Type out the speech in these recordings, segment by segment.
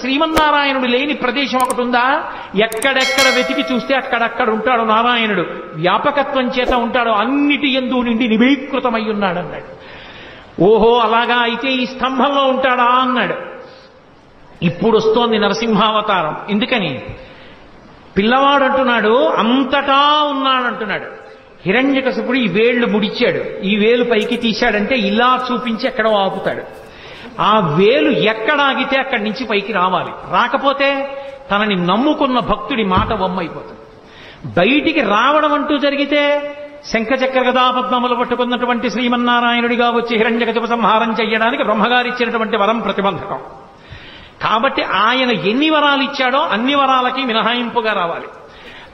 శ్రీమన్నారాయణుడు లేని ప్రదేశం ఒకటి ఉందా? ఎక్కడెక్కడ వెతికి చూస్తే అక్కడక్కడ ఉంటాడు నారాయణుడు, వ్యాపకత్వం చేత ఉంటాడు, అన్నిటి యందు నుండి నిబీకృతమై ఉన్నాడు అన్నాడు. ఓహో అలాగా, అయితే ఈ స్తంభంలో ఉంటాడా అన్నాడు. ఇప్పుడు వస్తోంది నరసింహావతారం. ఎందుకని? పిల్లవాడు అంటున్నాడు అంతటా ఉన్నాడంటున్నాడు. హిరణ్యకశిపుడు ఈ వేళ్లు ముడిచాడు, ఈ వేలు పైకి తీశాడంటే ఇలా చూపించి ఎక్కడో ఆపుతాడు. ఆ వేలు ఎక్కడ ఆగితే అక్కడి నుంచి పైకి రావాలి, రాకపోతే తనని నమ్ముకున్న భక్తుడి మాట వమ్మైపోతుంది. బయటికి రావడం అంటూ జరిగితే శంఖచక్ర గదాపద్మములు పట్టుకున్నటువంటి శ్రీమన్నారాయణుడిగా వచ్చి హిరణ్యకశిప సంహారం చెయ్యడానికి బ్రహ్మగారు ఇచ్చినటువంటి వరం ప్రతిబంధకం. కాబట్టి ఆయన ఎన్ని వరాలు ఇచ్చాడో అన్ని వరాలకి మినహాయింపుగా రావాలి.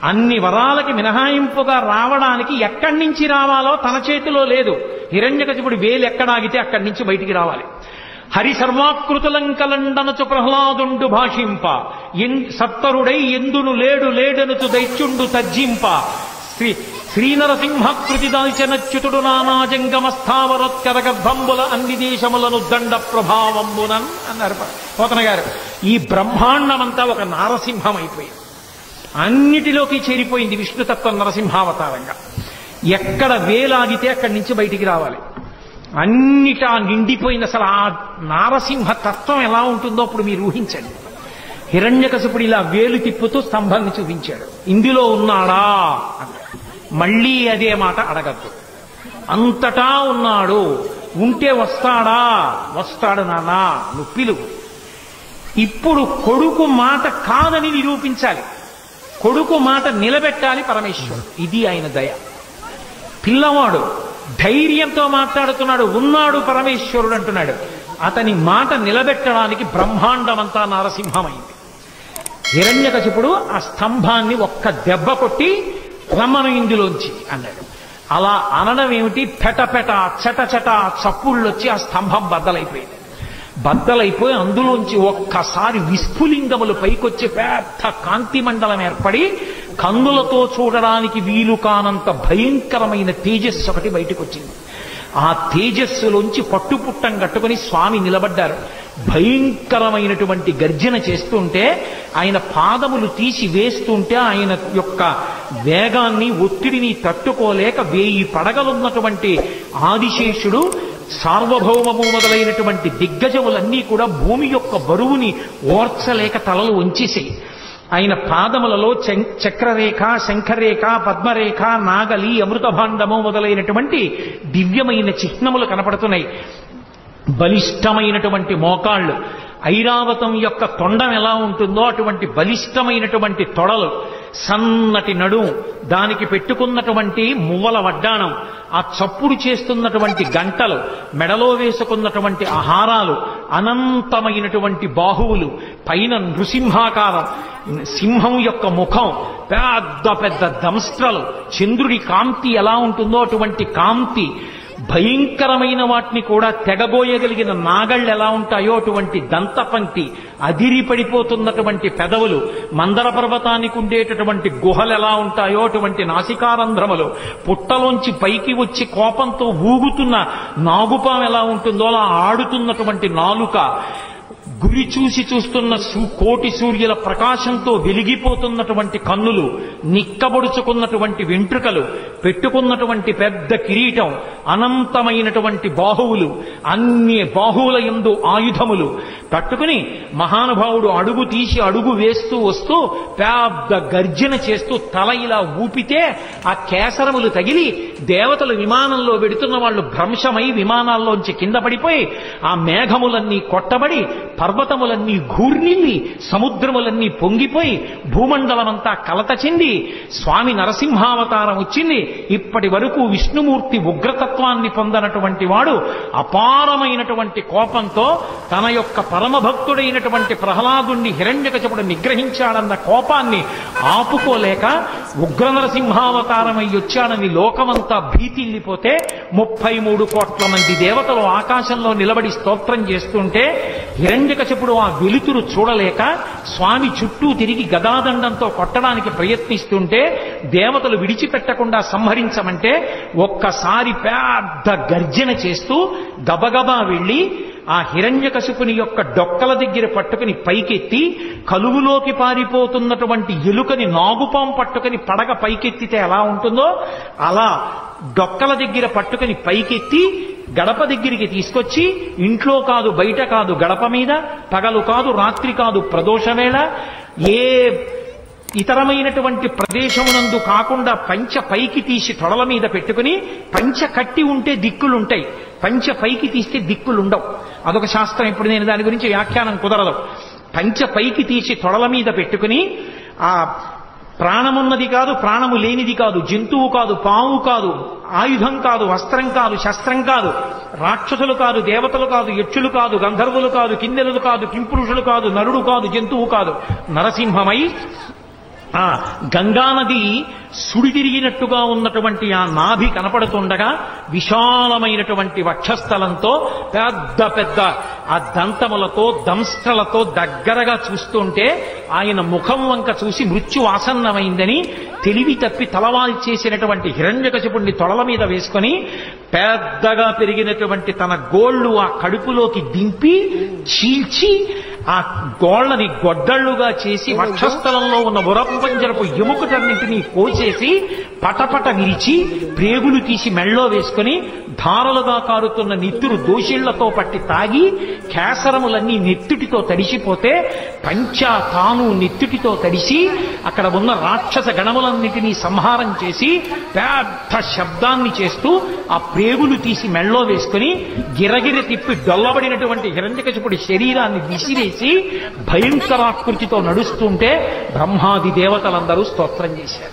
అన్ని వరాలకి మినహాయింపుగా రావడానికి ఎక్కడి నుంచి రావాలో తన చేతిలో లేదు. హిరణ్యకశిపుడి వేలు ఎక్కడాగితే అక్కడి నుంచి బయటికి రావాలి. హరి సర్వాకృతులంకలండనచు ప్రహ్లాదుండు భాషింప, సత్తరుడై ఎందును లేడు లేడనుచు దైత్యుండు తర్జింప, శ్రీనరసింహకృతి దాల్చనచ్యుతుడు నానాజంగమస్థావరోత్కర గర్భంబుల అన్ని దేశములను దండ ప్రభావంబునన్ అన్నారు పోతన గారు. ఈ బ్రహ్మాండమంతా ఒక నారసింహం అయిపోయింది, అన్నిటిలోకి చేరిపోయింది విష్ణుతత్వం నరసింహావతారంగా. ఎక్కడ వేలాగితే అక్కడి నుంచి బయటికి రావాలి, అన్నిటా నిండిపోయింది. అసలు ఆ నారసింహ తత్వం ఎలా ఉంటుందో అప్పుడు మీరు ఊహించండి. హిరణ్యకశిపుడు ఇలా వేలు తిప్పుతూ స్తంభాన్ని చూపించాడు, ఇందులో ఉన్నాడా అన్నాడు. మళ్ళీ అదే మాట అడగద్దు, అంతటా ఉన్నాడు, ఉంటే వస్తాడా? వస్తాడు నాన్నా, నువ్వు పిలువు. ఇప్పుడు కొడుకు మాట కాదని నిరూపించాలి, కొడుకు మాట నిలబెట్టాలి పరమేశ్వరుడు. ఇది ఆయన దయ. పిల్లవాడు ధైర్యంతో మాట్లాడుతున్నాడు, ఉన్నాడు పరమేశ్వరుడు అంటున్నాడు. అతని మాట నిలబెట్టడానికి బ్రహ్మాండమంతా నారసింహమైంది. హిరణ్యకశిపుడు ఆ స్తంభాన్ని ఒక్క దెబ్బ కొట్టి రమ్మను ఇందులోంచి అన్నాడు. అలా అనడం ఏమిటి? పెటపెట చటచట చప్పుళ్ళొచ్చి ఆ స్తంభం బద్దలైపోయింది. బద్దలైపోయి అందులోంచి ఒక్కసారి విస్ఫులింగములు పైకొచ్చి పెద్ద కాంతి మండలం ఏర్పడి కన్నులతో చూడడానికి వీలు కానంత భయంకరమైన తేజస్సు ఒకటి బయటకు వచ్చింది. ఆ తేజస్సులోంచి పట్టుపుట్టం కట్టుకుని స్వామి నిలబడ్డారు. భయంకరమైనటువంటి గర్జన చేస్తుంటే ఆయన పాదములు తీసి వేస్తుంటే ఆయన యొక్క వేగాన్ని ఒత్తిడిని తట్టుకోలేక 1000 పడగలున్నటువంటి ఆదిశేషుడు సార్వభౌమము మొదలైనటువంటి దిగ్గజములన్నీ కూడా భూమి యొక్క బరువుని ఓర్చలేక తలలు వంచేసాయి. ఆయన పాదములలో చక్రరేఖ, శంఖరేఖ, పద్మరేఖ, నాగలి, అమృతభాండము మొదలైనటువంటి దివ్యమైన చిహ్నములు కనపడుతున్నాయి. బలిష్టమైనటువంటి మోకాళ్ళు, ఐరావతం యొక్క తొండం ఎలా ఉంటుందో అటువంటి బలిష్టమైనటువంటి తొడలు, సన్నటి నడుం, దానికి పెట్టుకున్నటువంటి మువ్వల వడ్డాణం, ఆ చప్పుడు చేస్తున్నటువంటి గంటలు, మెడలో వేసుకున్నటువంటి ఆహారాలు, అనంతమైనటువంటి బాహువులు, పైన నృసింహాకారం, సింహం యొక్క ముఖం, పెద్ద పెద్ద దంస్ట్రలు, చంద్రుడి కాంతి ఎలా ఉంటుందో అటువంటి కాంతి, భయంకరమైన వాటిని కూడా తెగబోయగలిగిన నాగళ్ళు ఎలా ఉంటాయో అటువంటి దంతపంక్తి, అదిరి పడిపోతున్నటువంటి పెదవులు, మందర పర్వతానికి ఉండేటటువంటి గుహలు ఎలా ఉంటాయో అటువంటి నాసికారంధ్రములు, పుట్టలోంచి పైకి వచ్చి కోపంతో ఊగుతున్న నాగుపాం ఎలా ఉంటుందో అలా ఆడుతున్నటువంటి నాలుక, గురి చూసి చూస్తున్న కోటి సూర్యుల ప్రకాశంతో వెలిగిపోతున్నటువంటి కన్నులు, నిక్కబొడుచుకున్నటువంటి వెంట్రుకలు, పెట్టుకున్నటువంటి పెద్ద కిరీటం, అనంతమైనటువంటి బాహువులు, అన్ని బాహువుల యందు ఆయుధములు పట్టుకుని మహానుభావుడు అడుగు తీసి అడుగు వేస్తూ వస్తూ పెద్ద గర్జన చేస్తూ తల ఇలా ఊపితే ఆ కేసరములు తగిలి దేవతలు విమానంలో వెడుతున్న వాళ్ళు భ్రంశమై విమానాల్లోంచి కింద పడిపోయి ఆ మేఘములన్నీ కొట్టబడి పర్వతములన్నీ ఘూర్నిల్లి సముద్రములన్నీ పొంగిపోయి భూమండలమంతా కలత చెంది స్వామి నరసింహావతారం వచ్చింది. ఇప్పటి వరకు విష్ణుమూర్తి ఉగ్రతత్వాన్ని పొందనటువంటి వాడు అపారమైనటువంటి కోపంతో తన యొక్క పరమభక్తుడైనటువంటి ప్రహ్లాదుణ్ణి హిరణ్యకశిపుడు నిగ్రహించాడన్న కోపాన్ని ఆపుకోలేక ఉగ్ర నరసింహావతారమై వచ్చాడని లోకమంతా భీతిల్లిపోతే 33 కోట్ల మంది దేవతలు ఆకాశంలో నిలబడి స్తోత్రం చేస్తుంటే హిరణ్యకశిపుడు ఆ వెలుతురు చూడలేక స్వామి చుట్టూ తిరిగి గదాదండంతో కొట్టడానికి ప్రయత్నిస్తుంటే దేవతలు విడిచిపెట్టకుండా సంహరించమంటే ఒక్కసారి పెద్ద గర్జన చేస్తూ గబగబా వెళ్లి ఆ హిరణ్యకశిపుని యొక్క డొక్కల దగ్గర పట్టుకుని పైకెత్తి కలుగులోకి పారిపోతున్నటువంటి ఎలుకని నాగుపాం పట్టుకుని పడగ పైకెత్తితే ఎలా ఉంటుందో అలా డొక్కల దగ్గర పట్టుకుని పైకెత్తి గడప దగ్గరికి తీసుకొచ్చి ఇంట్లో కాదు బయట కాదు గడప మీద పగలు కాదు రాత్రి కాదు ప్రదోషవేళ ఏ ఇతరమైనటువంటి ప్రదేశమునందు కాకుండా పంచ పైకి తీసి తొడల మీద పెట్టుకుని పంచ కట్టి ఉంటే దిక్కులుంటాయి, పంచ పైకి తీస్తే దిక్కులుండవు. అదొక శాస్త్రం. ఇప్పుడు నేను దాని గురించి వ్యాఖ్యానం కుదరదు. పంచ పైకి తీసి తొడల మీద పెట్టుకుని ఆ ప్రాణమున్నది కాదు ప్రాణము లేనిది కాదు, జంతువు కాదు పాము కాదు, ఆయుధం కాదు వస్త్రం కాదు శస్త్రం కాదు, రాక్షసులు కాదు దేవతలు కాదు యక్షులు కాదు గంధర్వులు కాదు కిన్నెరులు కాదు కింపురుషులు కాదు నరుడు కాదు జంతువు కాదు, నరసింహమై ఆ గంగానది సుడి తిరిగినట్టుగా ఉన్నటువంటి ఆ నాభి కనపడుతుండగా విశాలమైనటువంటి వక్షస్థలంతో పెద్ద పెద్ద ఆ దంతములతో దంస్ట్రలతో దగ్గరగా చూస్తుంటే ఆయన ముఖం వంక చూసి మృత్యు ఆసన్నమైందని తెలివి తప్పి తలవాల్ చేసినటువంటి హిరణ్యకశిపుణ్ణి తొడల మీద వేసుకొని పెద్దగా పెరిగినటువంటి తన గోళ్లు ఆ కడుపులోకి దింపి చీల్చి ఆ గోళ్లని గొడ్డళ్లుగా చేసి వక్షస్థలంలో ఉన్న ఉరపంజరపు ఎముకటన్నింటినీ కోసేసి పటపట విరిచి ప్రేగులు తీసి మెళ్ళో వేసుకుని ధారలుగా కారుతున్న నెత్తురు దోషిళ్లతో పట్టి తాగి కేసరములన్నీ నెత్తుటితో తడిసిపోతే పంచా తాను నెత్తుటితో తడిసి అక్కడ ఉన్న రాక్షస గణములన్నిటినీ సంహారం చేసి పెద్ద శబ్దాన్ని చేస్తూ ఆ ప్రేగులు తీసి మెళ్ళో వేసుకుని గిరగిర తిప్పి డొల్లబడినటువంటి హిరణ్యకశిపుడి శరీరాన్ని విసిరేసి భయంకరాకృతితో నడుస్తుంటే బ్రహ్మాది దేవతలందరూ స్తోత్రం చేశారు.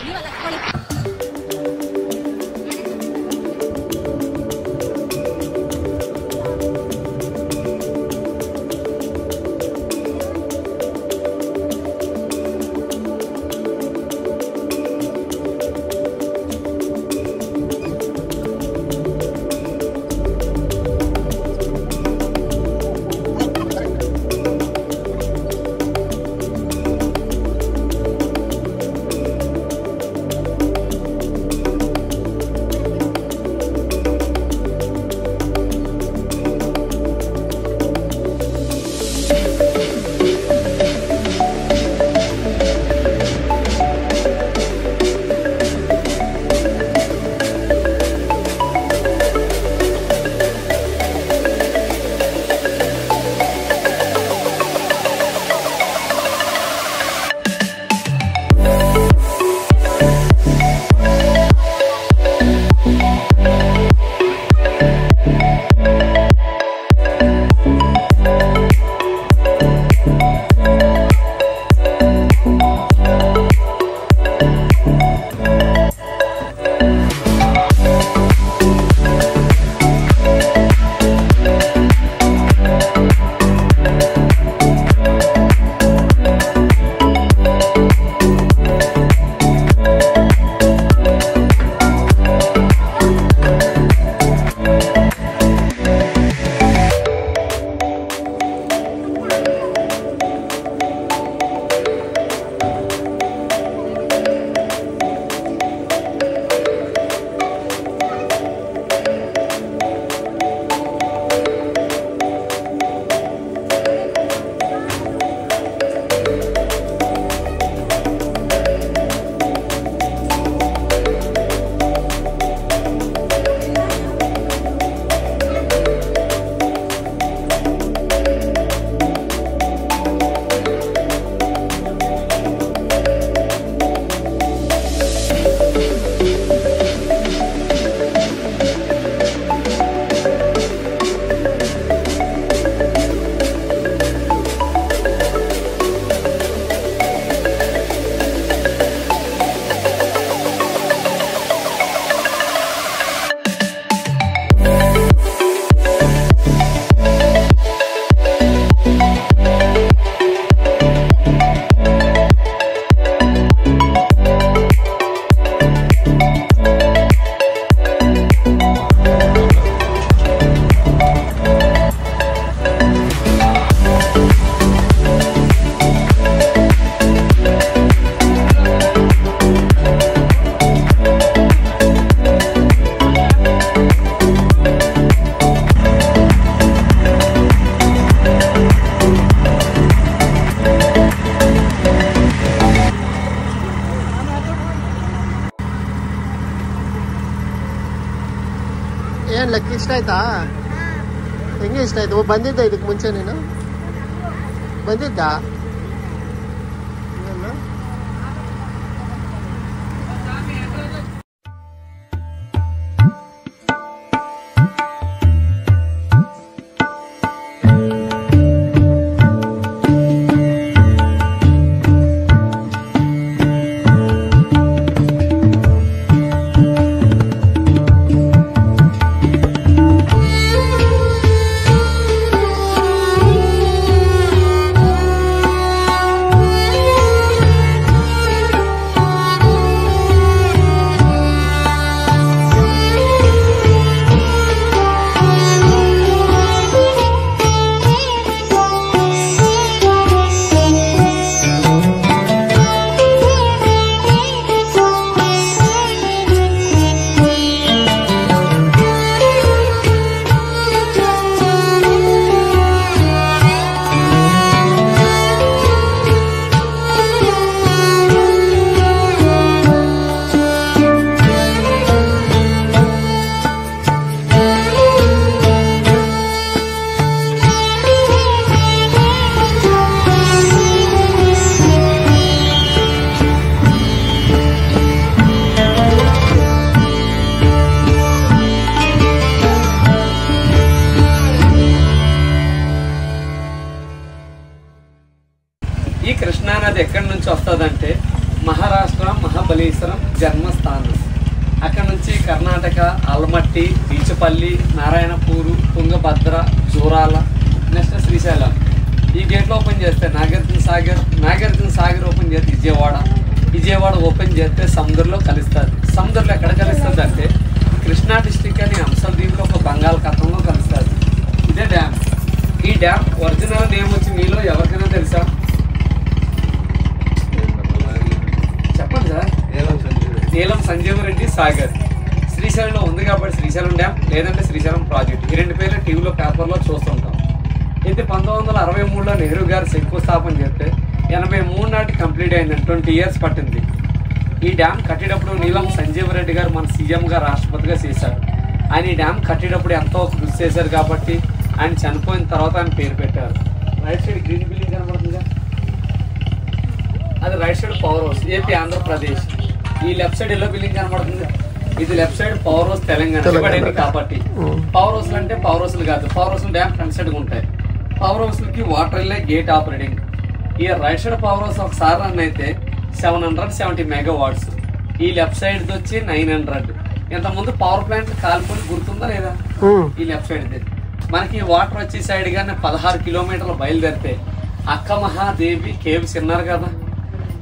ಏನು ಲೆಕ್ಕ ಇಷ್ಟ ಆಯ್ತಾ? ಹೆಂಗೆ ಇಷ್ಟ ಆಯ್ತು? ಬಂದಿದ್ದ ಇದಕ್ಕೆ ಮುಂಚೆ ನೀನು ಬಂದಿದ್ದ? ఈ కృష్ణానది ఎక్కడి నుంచి వస్తుందంటే మహారాష్ట్ర మహాబలేశ్వరం జన్మస్థానం. అక్కడ నుంచి కర్ణాటక ఆల్మట్టి, బీచపల్లి, నారాయణపూరు, తుంగభద్ర, జోరాల, నెక్స్ట్ శ్రీశైలం. ఈ గేట్లు ఓపెన్ చేస్తే నాగార్జున సాగర్ ఓపెన్ చేస్తే విజయవాడ ఓపెన్ చేస్తే సముద్రంలో కలుస్తుంది. సముద్రంలో ఎక్కడ కలుస్తుంది అంటే కృష్ణా డిస్టిక్ అని అంశద్వీప్లో ఒక బంగాళాఖాతంలో కలుస్తుంది. ఇదే డ్యామ్. ఈ డ్యామ్ ఒరిజినల్ నేమ్ వచ్చి మీలో ఎవరికైనా తెలుసా? చెప్పండి సార్. నీలం సంజీవరెడ్డి సాగర్. శ్రీశైలంలో ఉంది కాబట్టి శ్రీశైలం డ్యామ్, లేదంటే శ్రీశైలం ప్రాజెక్ట్. ఈ రెండు పేర్లు టీవీలో పేపర్లో చూస్తుంటాం. అయితే 1963లో నెహ్రూ గారు శంకుస్థాపన చేస్తే 83 నాటి కంప్లీట్ అయిందండి. 20 years పట్టింది. ఈ డ్యామ్ కట్టేటప్పుడు నీలం సంజీవరెడ్డి గారు మన సీఎంగా రాష్ట్రపతిగా చేశారు. ఆయన ఈ డ్యామ్ కట్టేటప్పుడు ఎంతో కృషి చేశారు కాబట్టి ఆయన చనిపోయిన తర్వాత ఆయన పేరు పెట్టారు. రైట్ సైడ్ గ్రీన్ బిల్డింగ్ కనబడుతుందిగా, అది right side power house, AP Andhra Pradesh. ఈ లెఫ్ట్ సైడ్ ఎల్లో బిల్డింగ్ కనబడుతుంది, ఇది left side power house Telangana కాబట్టి. పవర్ హౌస్లు అంటే పవర్ హౌస్లు కాదు, పవర్ హౌస్లు డ్యామ్ ఫ్రంట్ సైడ్ ఉంటాయి. పవర్ హౌస్లకి వాటర్ వెళ్ళే గేట్ ఆపరేటింగ్. ఈ రైట్ సైడ్ పవర్ హౌస్ ఒకసారి రన్ అయితే 770 megawatts. ఈ లెఫ్ట్ సైడ్ వచ్చి 900. ఇంతకుముందు పవర్ ప్లాంట్ కాలిపోయి గుర్తుందా లేదా? ఈ లెఫ్ట్ సైడ్ మనకి వాటర్ వచ్చే సైడ్ గానే 16 kilometers బయలుదేరితే అక్క మహాదేవి కేవ్స్ విన్నారు కదా,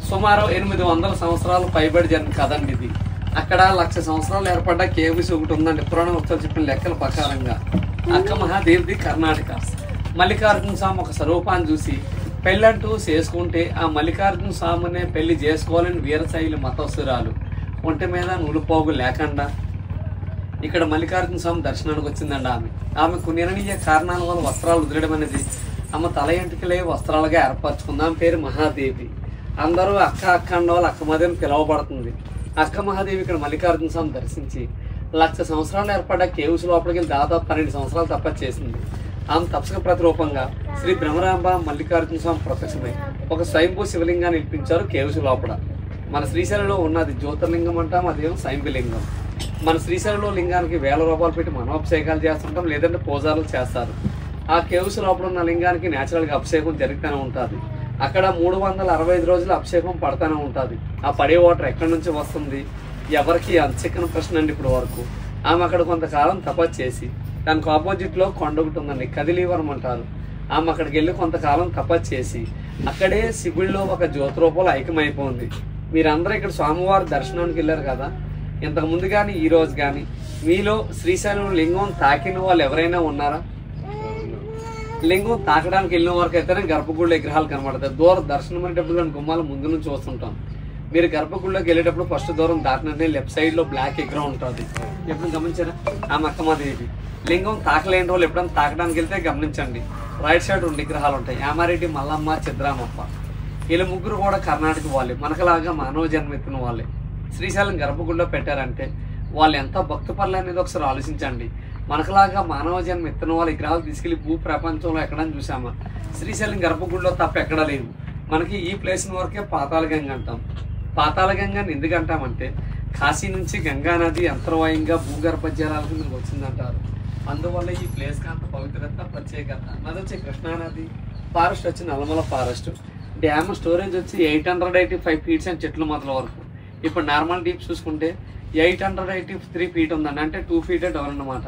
సుమారు 800 సంవత్సరాలు పైబడి జరిగింది కదండి ఇది. అక్కడ 1,00,000 సంవత్సరాలు ఏర్పడ్డ కేవ్స్ ఒకటి ఉందండి పురాణ వృత్తాలు చెప్పిన లెక్కల ప్రకారంగా. అక్క మహాదేవిది కర్ణాటక. మల్లికార్జున స్వామి ఒక స్వరూపాన్ని చూసి పెళ్ళంటూ చేసుకుంటే ఆ మల్లికార్జున స్వామినే పెళ్లి చేసుకోవాలని వీరశైలి మతస్థురాలు ఒంటి మీద నులుపోగు లేకుండా ఇక్కడ మల్లికార్జున స్వామి దర్శనానికి వచ్చిందండి. ఆమెకు నిర్ణీయ కారణాల వల్ల వస్త్రాలు వదిలేయడం అనేది ఆమె తల ఎంటికలే వస్త్రాలుగా ఏర్పరచుకుందాం. పేరు మహాదేవి. అందరూ అక్క అక్క అన్న వాళ్ళు అక్క మహాదేవి పిలువబడుతుంది. అక్క మహాదేవి ఇక్కడ మల్లికార్జున స్వామి దర్శించి 1,00,000 సంవత్సరాలు ఏర్పడ్డ కేవ్స్ లోపలికి దాదాపు 12 సంవత్సరాలు తపస్సు చేసింది. ఆమె తపస్సుకు ప్రతిరూపంగా శ్రీ బ్రహ్మరాంబ మల్లికార్జున స్వామి ప్రత్యక్షమై ఒక స్వయంభూ శివలింగాన్ని నిలిపించారు కేవ్స్ లోపల. మన శ్రీశైలంలో ఉన్నది జ్యోతిర్లింగం అంటాం, అదేమో స్వయంభూలింగం. మన శ్రీశైలంలో లింగానికి 1000 రూపాయలు పెట్టి మనోభిషేకాలు చేస్తుంటాం, లేదంటే పూజారులు చేస్తారు. ఆ కేవ్స్ లోపల ఉన్న లింగానికి న్యాచురల్గా అభిషేకం జరుగుతూనే ఉంటుంది. అక్కడ 365 రోజులు అభిషేకం పడుతూనే ఉంటుంది. ఆ పడే వాటర్ ఎక్కడి నుంచి వస్తుంది ఎవరికి అంచెక్కని ప్రశ్న అండి ఇప్పుడు వరకు. ఆమె అక్కడ కొంతకాలం తపస్సు చేసి దానికి ఆపోజిట్లో కొండ ఒకటి ఉందండి, కదిలీవరం అంటారు. ఆమె అక్కడికి వెళ్ళి కొంతకాలం తపస్సు చేసి అక్కడే శివుడిలో ఒక జ్యోతి రూపంలో ఐక్యమైపోయింది. మీరందరూ ఇక్కడ స్వామివారి దర్శనానికి వెళ్ళారు కదా, ఇంతకుముందు కానీ ఈ రోజు కానీ మీలో శ్రీశైలం లింగం తాకిన వాళ్ళు ఎవరైనా ఉన్నారా? లింగం తాకడానికి వెళ్ళిన వరకు అయితేనే గర్భగుడిలో విగ్రహాలు కనబడతాయి. దూరం దర్శనం అనేటప్పుడు గుమ్మాలు ముందు నుంచి చూస్తుంటాం. మీరు గర్భగుడిలోకి వెళ్ళేటప్పుడు ఫస్ట్ దూరం దాటినంటే లెఫ్ట్ సైడ్ లో బ్లాక్ విగ్రహం ఉంటుంది. ఎప్పుడు గమనించారా? ఆ మక్కమాదేవి లింగం తాకలేని రోజులు ఎప్పుడైనా తాకడానికి వెళ్తే గమనించండి, రైట్ సైడ్ 2 విగ్రహాలు ఉంటాయి. యామారెడ్డి, మల్లమ్మ, చిద్రామప్ప. వీళ్ళ ముగ్గురు కూడా కర్ణాటక వాళ్ళే, మనకలాగా మానవ జన్మెత్తిన వాళ్ళే. శ్రీశైలం గర్భగుడిలో పెట్టారంటే వాళ్ళు ఎంత భక్తిపరులు అనేది ఒకసారి ఆలోచించండి. మనకులాగా మానవ జన్మ ఎత్తిన వాళ్ళు విగ్రహాలు తీసుకెళ్లి భూ ప్రపంచంలో ఎక్కడని చూసామా? శ్రీశైలం గర్భగుడిలో తప్ప ఎక్కడా లేదు. మనకి ఈ ప్లేస్ వరకే పాతాళగంగ అంటాం. పాతాళగంగని ఎందుకు అంటామంటే కాశీ నుంచి గంగా నది అంతర్వాయంగా భూగర్భ జలాలకు మనకు వచ్చిందంటారు. అందువల్ల ఈ ప్లేస్ కి అంత పవిత్రత, ప్రత్యేకత. నది వచ్చి కృష్ణానది, ఫారెస్ట్ వచ్చి నల్లమల ఫారెస్ట్, డ్యామ్ స్టోరేజ్ వచ్చి 885 ఫీట్స్ అండ్ చెట్లు మొదల వరకు. ఇప్పుడు నార్మల్ డీప్ చూసుకుంటే 883 ఫీట్ ఉందండి, అంటే 2 ఫీట్ డౌన్ అన్నమాట.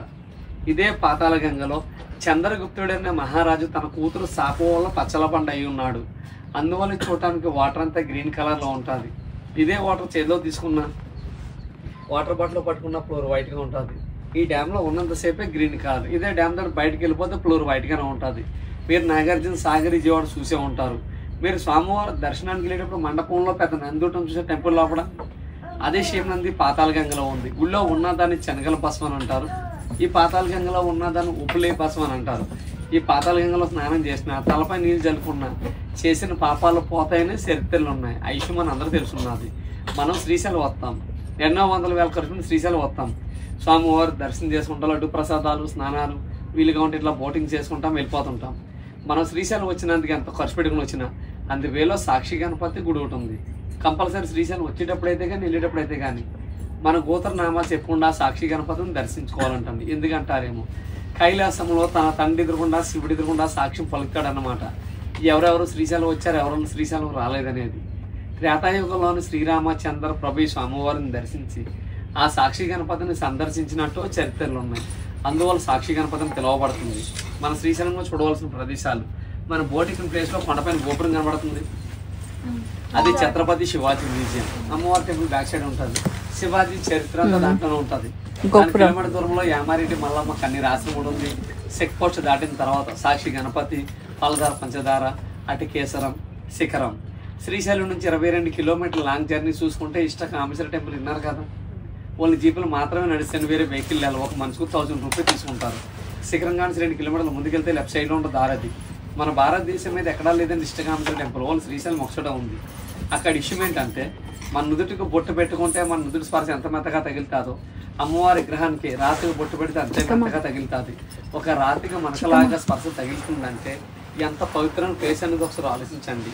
ఇదే పాతాళగంగలో చంద్రగుప్తుడనే మహారాజు తన కూతురు శాపం వల్ల పచ్చల పండ అయి ఉన్నాడు. అందువల్ల చూడటానికి వాటర్ అంతా గ్రీన్ కలర్లో ఉంటుంది. ఇదే వాటర్ చేతిలో తీసుకున్న వాటర్ బాటిల్ పట్టుకున్న ఫ్లోర్ వైట్గా ఉంటుంది. ఈ డ్యామ్లో ఉన్నంతసేపే గ్రీన్ కలర్. ఇదే డ్యామ్ దగ్గర బయటకు వెళ్ళిపోతే ఫ్లోర్ వైట్గానే ఉంటుంది. మీరు నాగార్జున సాగర్ విజయవాడ చూసే ఉంటారు. మీరు స్వామివారి దర్శనానికి వెళ్ళేటప్పుడు మండపంలో పెద్ద నందుటం చూసే టెంపుల్ లోపల అదే షేప్ నంది పాతాళగంగలో ఉంది. ఊళ్ళో ఉన్నదాన్ని శనగల భస్మం అని అంటారు. ఈ పాతాళగంగలో ఉన్నదాన్ని ఉప్పులే భస్మం అని అంటారు. ఈ పాతాళగంగలో స్నానం చేసిన, తలపై నీళ్ళు జలుపుకున్నా చేసిన పాపాలు పోతాయని చరిత్రలు ఉన్నాయి. ఐషు మన అందరూ తెలుసున్నది. మనం శ్రీశైలం వస్తాం, ఎన్నో వందల వేల ఖర్చుని శ్రీశైలం వస్తాం. స్వామివారు దర్శనం చేసుకుంటాం, లడ్డు ప్రసాదాలు, స్నానాలు, వీలుగా ఉంటే ఇట్లా బోటింగ్ చేసుకుంటాం, వెళ్ళిపోతుంటాం. మనం శ్రీశైలం వచ్చినందుకు ఎంత ఖర్చు పెట్టుకుని వచ్చినా అందువేలో సాక్షి గణపతి గుడి ఒకటి ఉంది. కంపల్సరీ శ్రీశైలం వచ్చేటప్పుడైతే కానీ వెళ్ళేటప్పుడైతే కానీ మన గోత్రనామా చెప్పకుండా సాక్షి గణపతిని దర్శించుకోవాలంటుంది. ఎందుకంటారేమో కైలాసంలో తన తండ్రి ఎదురుకుండా శివుడి ఎదురుకుండా సాక్ష్యం పలుకుతాడన్నమాట. ఎవరెవరు శ్రీశైలం వచ్చారు, ఎవరెవరు శ్రీశైలం రాలేదనేది. త్రేతాయుగంలోని శ్రీరామచంద్ర ప్రభు స్వామివారిని దర్శించి ఆ సాక్షి గణపతిని సందర్శించినట్టు చరిత్రలు ఉన్నాయి. అందువల్ల సాక్షి గణపతిని పిలువబడుతుంది. మన శ్రీశైలంలో చూడవలసిన ప్రదేశాలు, మన బోటింగ్ ప్లేస్లో కొండపైన గోపురం కనబడుతుంది. అది ఛత్రపతి శివాజీ మ్యూజియం. అమ్మవారి టెంపుల్ బ్యాక్ సైడ్ ఉంటుంది. శివాజీ చరిత్ర అంతా దాంట్లోనే ఉంటుంది. కిలోమీటర్ దూరంలో యామారెడ్డి మల్లమ్మ కన్నీరు ఆశ్రమం ఉంది. చెక్ పోస్ట్ దాటిన తర్వాత సాక్షి గణపతి, పాలధార పంచదార, అటికేశ్వరం, శిఖరం. శ్రీశైలం నుంచి 22 కిలోమీటర్ల లాంగ్ జర్నీ చూసుకుంటే ఇష్ట కామేశ్వర టెంపుల్ విన్నారు కదా. ఓన్లీ జీపులు మాత్రమే నడిస్తే వేరే వెహికల్ వెళ్ళాలి. ఒక మనిషికి 1000 రూపాయలు తీసుకుంటారు. శిఖరం కానీ 2 కిలోమీటర్ల ముందుకెళ్తే లెఫ్ట్ సైడ్లో ఉంటుంది దారది. మన భారతదేశం మీద ఎక్కడా లేదండి ఇష్టకామేశ్వర టెంపుల్, ఓన్లీ శ్రీశైలం ఒకసారి ఉంది. అక్కడ ఇష్యూ ఏంటంటే మన నుదుటికి బొట్టు పెట్టుకుంటే మన నుదుటి స్పర్శ ఎంత మెత్తగా తగులుతుందో అమ్మవారి విగ్రహానికి రాతికి బొట్టు పెడితే అంతే మెత్తగా తగులుతుంది. ఒక రాతికి మనకలాగా స్పర్శ తగులుతుందంటే ఎంత పవిత్రమైన ప్లేస్ అనేది ఒకసారి ఆలోచించండి.